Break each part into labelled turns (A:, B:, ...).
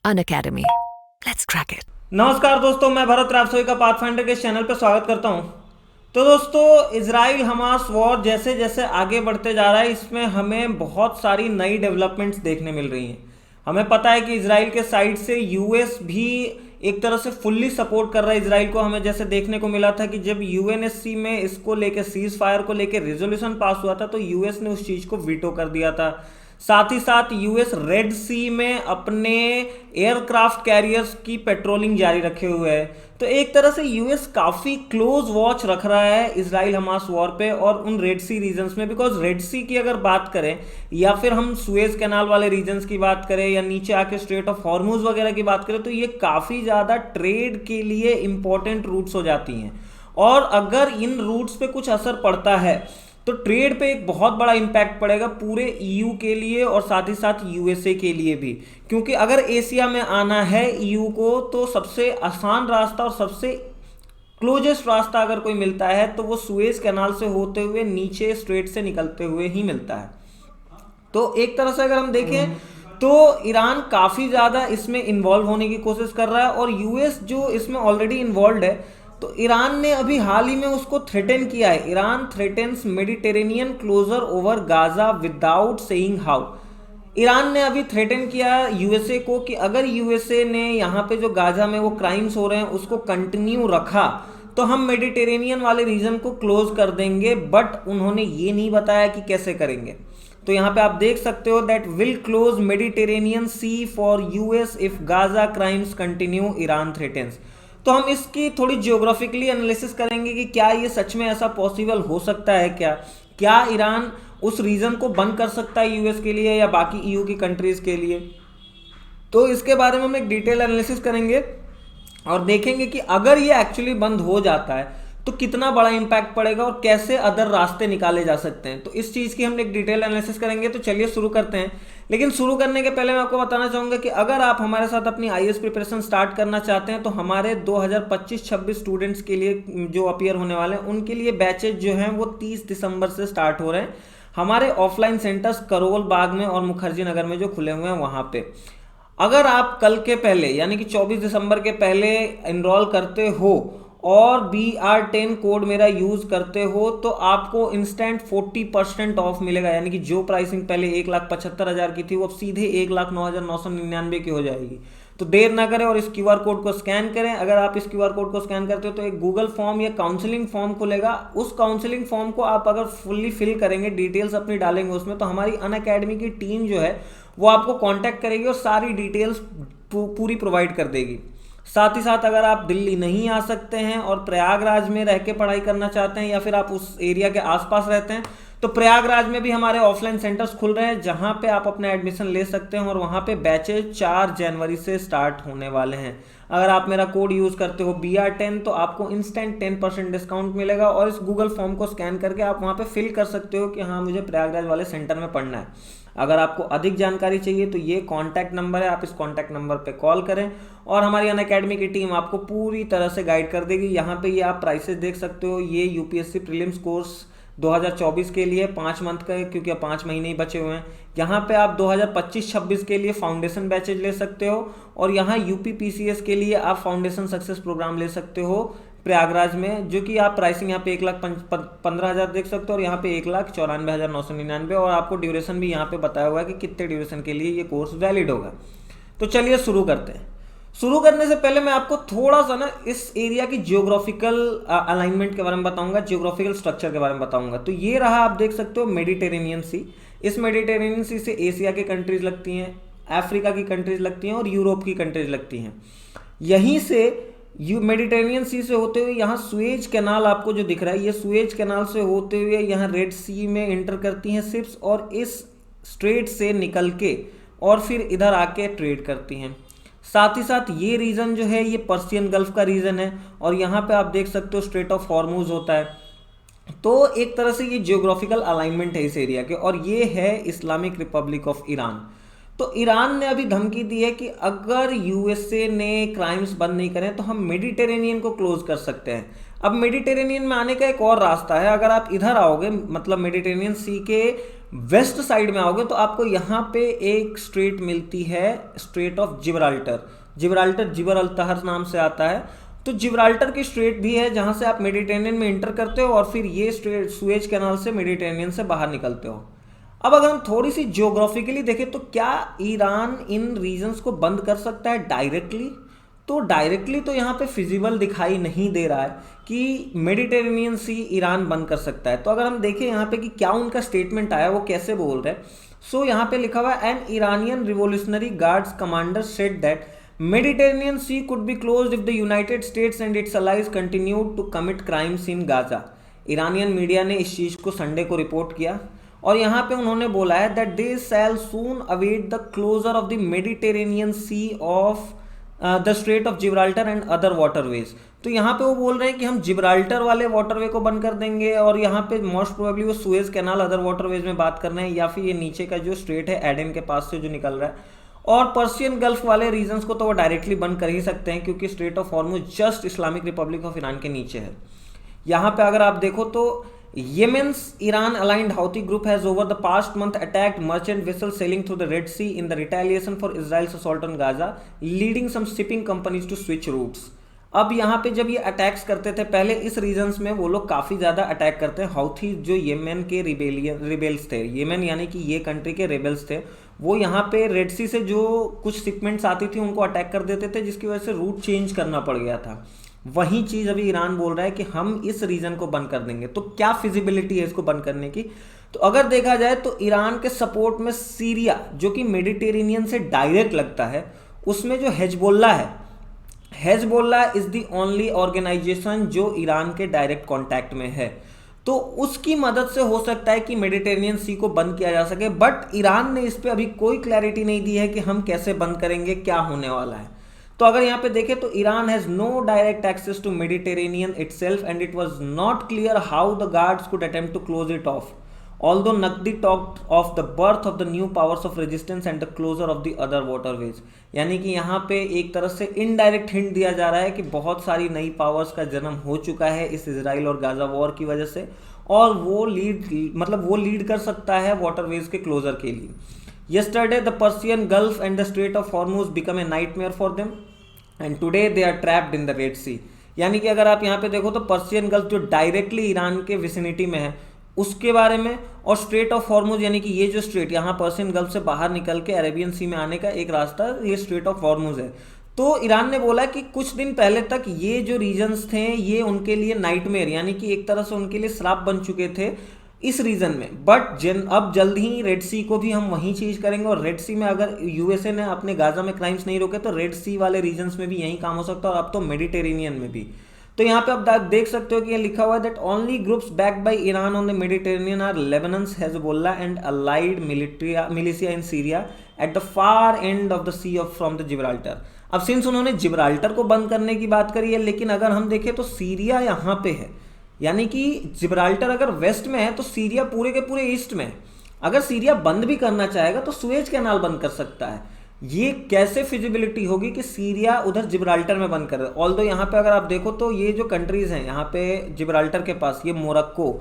A: Unacademy. Let's crack it.
B: नमस्कार दोस्तों, मैं भरत रावसोई का पाथफाइंडर के इस चैनल पर स्वागत करता हूं। तो दोस्तों, इजराइल हमास वॉर जैसे जैसे आगे बढ़ते जा रहा है, इसमें हमें बहुत सारी नई डेवलपमेंट्स देखने मिल रही हैं। हमें पता है कि इजराइल के साइड से यूएस भी एक तरह से फुल्ली सपोर्ट कर रहा है इजराइल को। हमें जैसे देखने को मिला था कि जब यूएनएससी में इसको लेके सीज फायर को लेके रेजोल्यूशन पास हुआ था तो यूएस ने उस चीज़ को वीटो कर दिया था। साथ ही साथ यूएस रेड सी में अपने एयरक्राफ्ट कैरियर्स की पेट्रोलिंग जारी रखे हुए है। तो एक तरह से यूएस काफ़ी क्लोज वॉच रख रहा है इजराइल हमास वॉर पे और उन रेड सी रीजन्स में। बिकॉज रेड सी की अगर बात करें या फिर हम सुएज कैनाल वाले रीजन्स की बात करें या नीचे आके स्ट्रेट ऑफ हॉर्मुज वगैरह की बात करें तो ये काफ़ी ज़्यादा ट्रेड के लिए इंपॉर्टेंट रूट्स हो जाती हैं। और अगर इन रूट्स पे कुछ असर पड़ता है तो ट्रेड पे एक बहुत बड़ा इंपैक्ट पड़ेगा पूरे ईयू के लिए और साथ ही साथ यूएसए के लिए भी। क्योंकि अगर एशिया में आना है ईयू को तो सबसे आसान रास्ता और सबसे क्लोजेस्ट रास्ता अगर कोई मिलता है तो वो सुएज कैनाल से होते हुए नीचे स्ट्रेट से निकलते हुए ही मिलता है। तो एक तरह से अगर हम देखें तो ईरान काफ़ी ज़्यादा इसमें इन्वॉल्व होने की कोशिश कर रहा है और यूएस जो इसमें ऑलरेडी इन्वॉल्व है तो ईरान ने अभी हाल ही में उसको थ्रेटन किया है। Iran threatens Mediterranean closure over Gaza without saying how. Iran ने अभी थ्रेटन किया यूएसए को कि अगर यूएसए ने यहाँ पे जो गाजा में वो क्राइम्स हो रहे हैं उसको कंटिन्यू रखा तो हम मेडिटेरेनियन वाले रीजन को क्लोज कर देंगे। बट उन्होंने ये नहीं बताया कि कैसे करेंगे। तो यहाँ पे आप देख सकते हो that will close Mediterranean sea for US if Gaza crimes continue, Iran threatens. तो हम इसकी थोड़ी जियोग्राफिकली एनालिसिस करेंगे कि क्या ये सच में ऐसा पॉसिबल हो सकता है। क्या ईरान उस रीजन को बंद कर सकता है यूएस के लिए या बाकी ईयू की कंट्रीज के लिए। तो इसके बारे में हम एक डिटेल एनालिसिस करेंगे और देखेंगे कि अगर ये एक्चुअली बंद हो जाता है तो कितना बड़ा इंपैक्ट पड़ेगा और कैसे अदर रास्ते निकाले जा सकते हैं। तो इस चीज़ की हम एक डिटेल एनालिसिस करेंगे। तो चलिए शुरू करते हैं। लेकिन शुरू करने के पहले मैं आपको बताना चाहूँगा कि अगर आप हमारे साथ अपनी आईएएस प्रिपरेशन स्टार्ट करना चाहते हैं तो हमारे 2025-26 स्टूडेंट्स के लिए जो अपीयर होने वाले हैं उनके लिए बैचेज जो हैं वो 30 दिसंबर से स्टार्ट हो रहे हैं। हमारे ऑफलाइन सेंटर्स करोल बाग में और मुखर्जी नगर में जो खुले हुए हैं वहाँ पे। अगर आप कल के पहले यानी कि 24 दिसंबर के पहले इनरोल करते हो और BR10 कोड मेरा यूज़ करते हो तो आपको इंस्टेंट 40% ऑफ मिलेगा। यानी कि जो प्राइसिंग पहले 1,75,000 की थी वो अब सीधे 1,09,999 की हो जाएगी। तो देर ना करें और इस QR कोड को स्कैन करें। अगर आप इस QR कोड को स्कैन करते हो तो एक गूगल फॉर्म या काउंसलिंग फॉर्म खुलेगा। उस काउंसलिंग फॉर्म को आप अगर फुल्ली फिल करेंगे, डिटेल्स अपनी डालेंगे उसमें, तो हमारी अनअकैडमी की टीम जो है वो आपको कांटेक्ट करेगी और सारी डिटेल्स पूरी प्रोवाइड कर देगी। साथ ही साथ अगर आप दिल्ली नहीं आ सकते हैं और प्रयागराज में रह के पढ़ाई करना चाहते हैं या फिर आप उस एरिया के आसपास रहते हैं तो प्रयागराज में भी हमारे ऑफलाइन सेंटर्स खुल रहे हैं जहां पे आप अपना एडमिशन ले सकते हैं और वहां पे बैचेज 4 जनवरी से स्टार्ट होने वाले हैं। अगर आप मेरा कोड यूज़ करते हो BR10 तो आपको इंस्टेंट 10% डिस्काउंट मिलेगा और इस गूगल फॉर्म को स्कैन करके आप वहाँ पे फिल कर सकते हो कि हाँ मुझे प्रयागराज वाले सेंटर में पढ़ना है। अगर आपको अधिक जानकारी चाहिए तो ये कॉन्टैक्ट नंबर है, आप इस कॉन्टैक्ट नंबर पे कॉल करें और हमारी अनअकैडमी की टीम आपको पूरी तरह से गाइड कर देगी। यहाँ पे ये आप प्राइसेस देख सकते हो। ये यूपीएससी प्रीलिम्स कोर्स 2024 के लिए 5 मंथ का है क्योंकि अब 5 महीने ही बचे हुए हैं। यहाँ पे आप 2025-26 के लिए फाउंडेशन बैचेज ले सकते हो और यहाँ यूपी PCS के लिए आप फाउंडेशन सक्सेस प्रोग्राम ले सकते हो प्रयागराज में, जो कि आप प्राइसिंग यहाँ पे 1,15,000 देख सकते हो और यहाँ पे 1,94,999 और आपको ड्यूरेशन भी यहाँ पे बताया हुआ है कि कितने ड्यूरेशन के लिए ये कोर्स वैलिड होगा। तो चलिए शुरू करते हैं। शुरू करने से पहले मैं आपको थोड़ा सा ना इस एरिया की जियोग्राफिकल अलाइनमेंट के बारे में बताऊंगा, जियोग्राफिकल स्ट्रक्चर के बारे में बताऊंगा। तो ये रहा, आप देख सकते हो मेडिटेरेनियन सी। इस मेडिटेरेनियन सी से एशिया की कंट्रीज लगती हैं, अफ्रीका की कंट्रीज लगती हैं और यूरोप की कंट्रीज लगती हैं। यहीं से मेडिटेरेनियन सी से होते हुए यहाँ सुएज कैनाल आपको जो दिख रहा है, ये सुएज कैनाल से होते हुए यहाँ रेड सी में एंटर करती हैं शिप्स और इस स्ट्रेट से निकल के और फिर इधर आके ट्रेड करती हैं। साथ ही साथ ये रीजन जो है ये पर्सियन गल्फ का रीजन है और यहाँ पे आप देख सकते हो स्ट्रेट ऑफ हॉर्मुज होता है। तो एक तरह से ये जियोग्राफिकल अलाइनमेंट है इस एरिया के और ये है इस्लामिक रिपब्लिक ऑफ ईरान। तो ईरान ने अभी धमकी दी है कि अगर यूएसए ने क्राइम्स बंद नहीं करें तो हम मेडिटेरेनियन को क्लोज कर सकते हैं। अब मेडिटेरेनियन में आने का एक और रास्ता है। अगर आप इधर आओगे, मतलब मेडिटेरेनियन सी के वेस्ट साइड में आओगे तो आपको यहाँ पे एक स्ट्रेट मिलती है, straight of Gibraltar. Gibraltar Gibraltar नाम से आता है, तो जिब्राल्टर की स्ट्रेट भी है जहाँ से आप मेडिटेरेनियन में इंटर करते हो और फिर ये स्ट्रेट सुएज कैनाल से मेडिटेरेनियन से बाहर निकलते हो। अब अगर हम थोड़ी सी ज्योग्राफिकली देखें तो क्या ईरान इन रीजन्स को बंद कर सकता है डायरेक्टली? तो डायरेक्टली तो यहाँ पे फिजिबल दिखाई नहीं दे रहा है कि मेडिटेरेनियन सी ईरान बंद कर सकता है। तो अगर हम देखें यहाँ पे कि क्या उनका स्टेटमेंट आया, वो कैसे बोल रहे हैं, सो यहाँ पे लिखा हुआ है an Iranian revolutionary guards commander said that Mediterranean sea could be closed if the United States and its allies continued to commit crimes in Gaza. Iranian media ने इस चीज़ को संडे को रिपोर्ट किया और यहाँ पे उन्होंने बोला है that they shall soon await the closure of the Mediterranean sea of the strait of Gibraltar and other waterways. तो यहाँ पे वो बोल रहे हैं कि हम जिब्राल्टर वाले वाटरवे को बंद कर देंगे और यहाँ पे मोस्ट प्रोबेबली वो सुएज कैनाल अदर वाटरवेज में बात कर रहे हैं, या फिर ये नीचे का जो स्ट्रेट है एडन के पास से जो निकल रहा है, और पर्शियन गल्फ वाले रीजन्स को तो वो डायरेक्टली बंद कर ही सकते हैं क्योंकि straight of Hormuz just Islamic Republic of Iran के नीचे है। यहाँ पे अगर आप देखो तो Yemen's Iran-aligned Houthi group has over the past month attacked merchant vessels sailing through the Red Sea in the retaliation for Israel's assault on Gaza, leading some shipping companies to switch routes. अब यहाँ पे जब ये attacks करते थे पहले इस regions में, वो लोग काफ़ी ज़्यादा अटैक करते हैं। हाउथी जो येमेन के रिबेल्स थे, येमेन यानी कि ये कंट्री के रिबेल्स थे, वो यहाँ पे रेड सी से जो कुछ शिपमेंट्स आती थी उनको अटैक कर देते थे, जिसकी वजह से रूट चेंज करना पड़ गया था। वही चीज़ अभी ईरान बोल रहा है कि हम इस रीजन को बंद कर देंगे। तो क्या फिजिबिलिटी है इसको बंद करने की? तो अगर देखा जाए तो ईरान के सपोर्ट में सीरिया जो कि मेडिटेरेनियन से डायरेक्ट लगता है, उसमें जो हेजबोल्ला है, हेजबोल्ला इज द ओनली ऑर्गेनाइजेशन जो ईरान के डायरेक्ट कांटेक्ट में है। तो उसकी मदद से हो सकता है कि मेडिटेरेनियन सी को बंद किया जा सके, बट ईरान ने इस पर अभी कोई क्लैरिटी नहीं दी है कि हम कैसे बंद करेंगे, क्या होने वाला है। तो अगर यहाँ पे देखें तो Iran has no direct access to Mediterranean itself and it was not clear how the guards could attempt to close it off, although Naqdi talked of the birth of the new powers of resistance and the closure of the other waterways. यानी कि यहाँ पे एक तरह से indirect hint दिया जा रहा है कि बहुत सारी नई पावर्स का जन्म हो चुका है इस इजराइल और गाजा वॉर की वजह से, और वो लीड कर सकता है वाटरवेज के क्लोजर के लिए। Yesterday, the Persian Gulf and the Strait of Hormuz become a nightmare for them, and today they are trapped in the Red Sea. यानी कि अगर आप यहाँ पे देखो तो पर्सियन गल्फ जो डायरेक्टली ईरान के विसिनिटी में है उसके बारे में, और स्ट्रेट ऑफ हॉर्मुज यानी कि ये जो स्ट्रेट यहाँ पर्सियन गल्फ से बाहर निकल के अरेबियन सी में आने का एक रास्ता, ये स्ट्रेट ऑफ हॉर्मुज है। तो ईरान ने बोला कि कुछ दिन पहले तक ये जो रीजन्स थे ये उनके लिए नाइटमेयर यानी कि एक तरह से उनके लिए श्राप बन चुके थे इस रीजन में, बट अब जल्द ही रेड सी को भी हम वही चीज़ करेंगे। और रेड सी में अगर यूएसए ने अपने गाजा में क्राइम्स नहीं रोके तो रेड सी वाले रीजन्स में भी यही काम हो सकता है, और अब तो मेडिटेरेनियन में भी। तो यहाँ पे आप देख सकते हो कि ये लिखा हुआ है that only groups backed by Iran on the Mediterranean are Lebanon, Hezbollah and allied militia in Syria at the far end of the sea of from the Gibraltar. अब सिंस उन्होंने जिब्राल्टर को बंद करने की बात करी है, लेकिन अगर हम देखें तो सीरिया यहाँ पे है, यानी कि जिब्राल्टर अगर वेस्ट में है तो सीरिया पूरे के पूरे ईस्ट में है। अगर सीरिया बंद भी करना चाहेगा तो सुएज कैनाल बंद कर सकता है। ये कैसे फिजिबिलिटी होगी कि सीरिया उधर जिब्राल्टर में बंद कर रहा है? ऑल्दो यहाँ पे अगर आप देखो तो ये जो कंट्रीज हैं यहाँ पे जिब्राल्टर के पास, ये मोरक्को,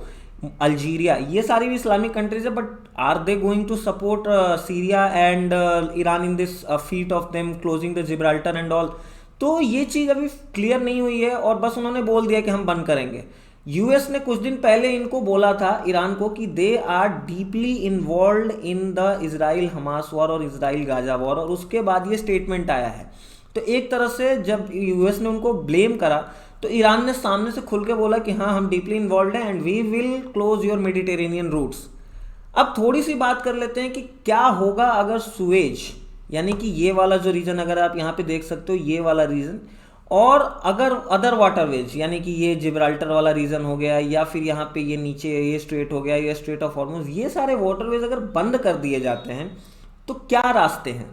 B: अल्जीरिया, ये सारी भी इस्लामिक कंट्रीज है, but are they going to support Syria and Iran in this feat of them closing the Gibraltar and all? तो ये चीज़ अभी क्लियर नहीं हुई है, और बस उन्होंने बोल दिया कि हम बंद करेंगे। यूएस ने कुछ दिन पहले इनको बोला था ईरान को कि they are deeply involved in the Israel Hamas war और इजराइल गाजा वॉर, और उसके बाद ये स्टेटमेंट आया है। तो एक तरह से जब यूएस ने उनको ब्लेम करा तो ईरान ने सामने से खुल के बोला कि हाँ हम डीपली इन्वॉल्व हैं and we will close your Mediterranean routes. अब थोड़ी सी बात कर लेते हैं कि क्या होगा अगर सुएज यानी कि ये वाला जो रीजन, अगर आप यहाँ पे देख सकते हो ये वाला रीजन, और अगर अदर वाटरवेज यानी कि ये जिब्राल्टर वाला रीजन हो गया, या फिर यहाँ पे ये नीचे ये स्ट्रेट हो गया, ये स्ट्रेट ऑफ हॉर्मुज, ये सारे वाटरवेज अगर बंद कर दिए जाते हैं तो क्या रास्ते हैं?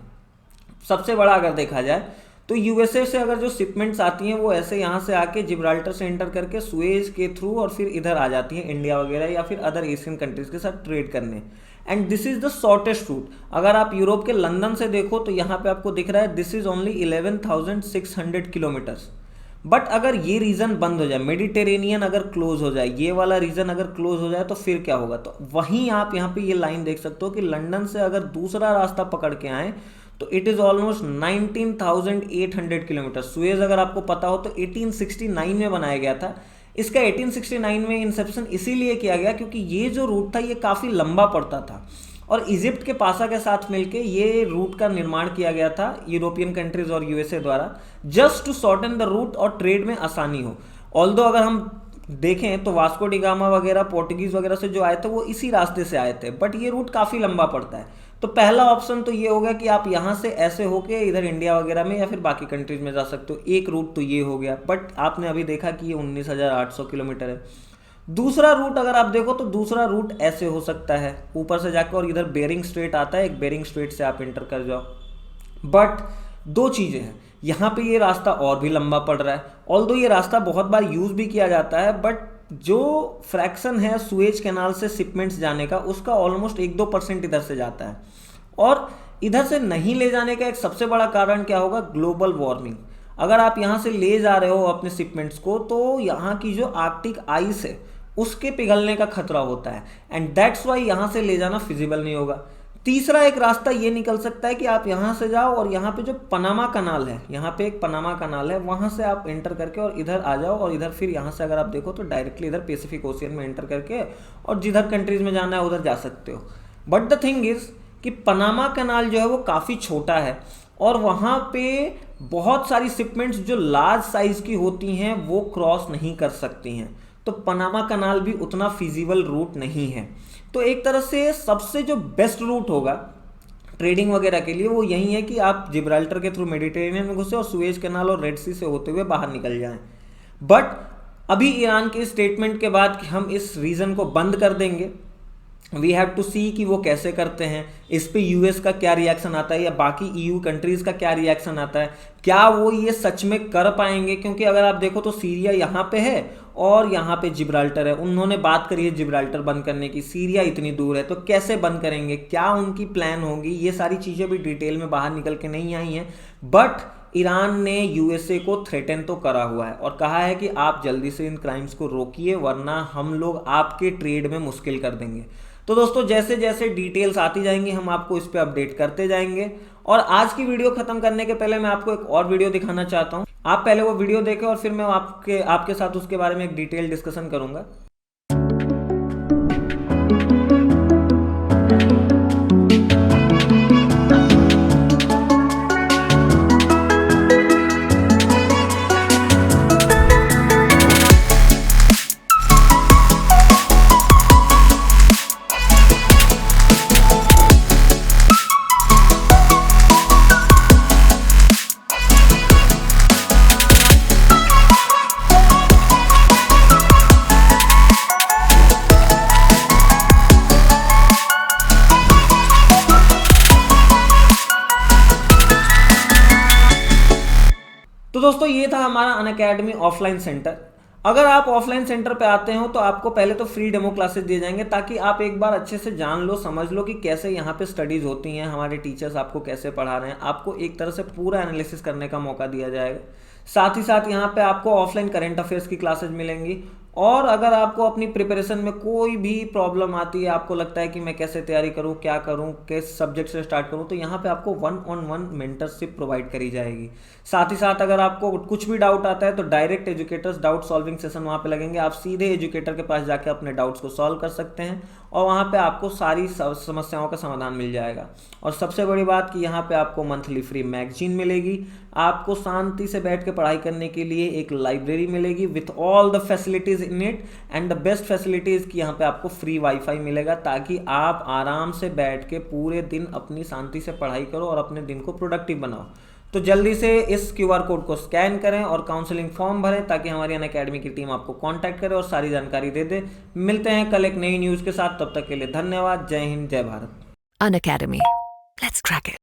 B: सबसे बड़ा अगर देखा जाए तो यूएसए से अगर जो शिपमेंट्स आती हैं वो ऐसे यहाँ से आके जिब्राल्टर से एंटर करके सुएज के थ्रू और फिर इधर आ जाती हैं इंडिया वगैरह या फिर अदर एशियन कंट्रीज के साथ ट्रेड करने, and this is the shortest route. अगर आप यूरोप के लंदन से देखो तो यहाँ पे आपको दिख रहा है this is only 11,600 kilometres, but अगर ये रीजन बंद हो जाए, मेडिटेरेनियन अगर क्लोज हो जाए, ये वाला रीजन अगर क्लोज हो जाए तो फिर क्या होगा? तो वहीं आप यहाँ पे ये लाइन देख सकते हो कि लंदन से अगर दूसरा रास्ता पकड़ के आए तो it is almost 19,800 kilometre. Suez अगर आपको पता हो तो 1869 में बनाया गया था। इसका 1869 में इंसेप्शन इसीलिए किया गया क्योंकि ये जो रूट था ये काफ़ी लंबा पड़ता था और इजिप्ट के पासा के साथ मिलके ये रूट का निर्माण किया गया था यूरोपियन कंट्रीज और यूएसए द्वारा, just to shorten the route और ट्रेड में आसानी हो। ऑल्दो अगर हम देखें तो वास्को डी गामा वगैरह पोर्टुगीज वगैरह से जो आए थे वो इसी रास्ते से आए थे, बट ये रूट काफ़ी लंबा पड़ता है। तो पहला ऑप्शन तो ये होगा कि आप यहाँ से ऐसे होके इधर इंडिया वगैरह में या फिर बाकी कंट्रीज में जा सकते हो। एक रूट तो ये हो गया, बट आपने अभी देखा कि ये 19,800 किलोमीटर है। दूसरा रूट अगर आप देखो तो दूसरा रूट ऐसे हो सकता है, ऊपर से जाकर और इधर बेरिंग स्ट्रेट आता है, एक बेरिंग स्ट्रेट से आप इंटर कर जाओ। बट दो चीज़ें हैं, यहाँ पे ये रास्ता और भी लंबा पड़ रहा है। ऑल्दो ये रास्ता बहुत बार यूज़ भी किया जाता है, बट जो फ्रैक्शन है सुएज कैनाल से शिपमेंट्स जाने का उसका ऑलमोस्ट 1-2% इधर से जाता है। और इधर से नहीं ले जाने का एक सबसे बड़ा कारण क्या होगा? Global warming. अगर आप यहाँ से ले जा रहे हो अपने शिपमेंट्स को तो यहाँ की जो आर्कटिक आइस है उसके पिघलने का खतरा होता है, एंड दैट्स वाई यहाँ से ले जाना फिजिबल नहीं होगा। तीसरा एक रास्ता ये निकल सकता है कि आप यहाँ से जाओ और यहाँ पे जो पनामा कनाल है, यहाँ पे एक पनामा कनाल है, वहाँ से आप एंटर करके और इधर आ जाओ और इधर फिर यहाँ से अगर आप देखो तो डायरेक्टली इधर पैसिफिक ओशियन में एंटर करके और जिधर कंट्रीज में जाना है उधर जा सकते हो। बट द थिंग इज कि पनामा कनाल जो है वो काफ़ी छोटा है और वहाँ पे बहुत सारी शिपमेंट्स जो लार्ज साइज की होती हैं वो क्रॉस नहीं कर सकती हैं, तो पनामा कनाल भी उतना फिजिबल रूट नहीं है। तो एक तरह से सबसे जो बेस्ट रूट होगा ट्रेडिंग वगैरह के लिए वो यही है कि आप जिब्राल्टर के थ्रू मेडिटेरेनियन में घुसे और सुएज कैनाल और रेड सी से होते हुए बाहर निकल जाएं। बट अभी ईरान के स्टेटमेंट के बाद कि हम इस रीजन को बंद कर देंगे, वी हैव टू सी कि वो कैसे करते हैं, इस पे यूएस का क्या रिएक्शन आता है या बाकी ईयू कंट्रीज का क्या रिएक्शन आता है, क्या वो ये सच में कर पाएंगे? क्योंकि अगर आप देखो तो सीरिया यहाँ पे है और यहाँ पे जिब्राल्टर है, उन्होंने बात करी है जिब्राल्टर बंद करने की, सीरिया इतनी दूर है, तो कैसे बंद करेंगे, क्या उनकी प्लान होगी? ये सारी चीज़ें भी डिटेल में बाहर निकल के नहीं आई हैं। बट ईरान ने यूएसए को थ्रेटन तो करा हुआ है और कहा है कि आप जल्दी से इन क्राइम्स को रोकिए वरना हम लोग आपके ट्रेड में मुश्किल कर देंगे। तो दोस्तों जैसे जैसे डिटेल्स आती जाएंगी हम आपको इस पे अपडेट करते जाएंगे। और आज की वीडियो खत्म करने के पहले मैं आपको एक और वीडियो दिखाना चाहता हूं, आप पहले वो वीडियो देखें और फिर मैं आपके साथ उसके बारे में एक डिटेल डिस्कशन करूंगा। तो दोस्तों ये था हमारा अनअकैडमी ऑफलाइन सेंटर। अगर आप ऑफलाइन सेंटर पे आते हो तो आपको पहले तो फ्री डेमो क्लासेस दिए जाएंगे ताकि आप एक बार अच्छे से जान लो, समझ लो कि कैसे यहाँ पे स्टडीज़ होती हैं, हमारे टीचर्स आपको कैसे पढ़ा रहे हैं, आपको एक तरह से पूरा एनालिसिस करने का मौका दिया जाएगा। साथ ही साथ यहाँ पे आपको ऑफलाइन करंट अफेयर्स की क्लासेस मिलेंगी। और अगर आपको अपनी प्रिपरेशन में कोई भी प्रॉब्लम आती है, आपको लगता है कि मैं कैसे तैयारी करूं, क्या करूं, किस सब्जेक्ट से स्टार्ट करूं, तो यहाँ पे आपको 1-on-1 मेंटरशिप प्रोवाइड करी जाएगी। साथ ही साथ अगर आपको कुछ भी डाउट आता है तो direct educators doubt solving session वहाँ पे लगेंगे, आप सीधे एजुकेटर के पास जाके अपने डाउट्स को सॉल्व कर सकते हैं और वहाँ पे आपको सारी समस्याओं का समाधान मिल जाएगा। और सबसे बड़ी बात कि यहाँ पे आपको मंथली फ्री मैगजीन मिलेगी, आपको शांति से बैठ के पढ़ाई करने के लिए एक लाइब्रेरी मिलेगी with all the facilities in it, and the best facilities कि यहाँ पे आपको फ्री वाईफाई मिलेगा ताकि आप आराम से बैठ के पूरे दिन अपनी शांति से पढ़ाई करो और अपने दिन को प्रोडक्टिव बनाओ। तो जल्दी से इस क्यूआर कोड को स्कैन करें और काउंसलिंग फॉर्म भरें ताकि हमारी अनअकैडमी की टीम आपको कांटेक्ट करे और सारी जानकारी दे दे। मिलते हैं कल एक नई न्यूज़ के साथ, तब तक के लिए धन्यवाद। जय हिंद, जय Bharat.
A: Unacademy. Let's crack it.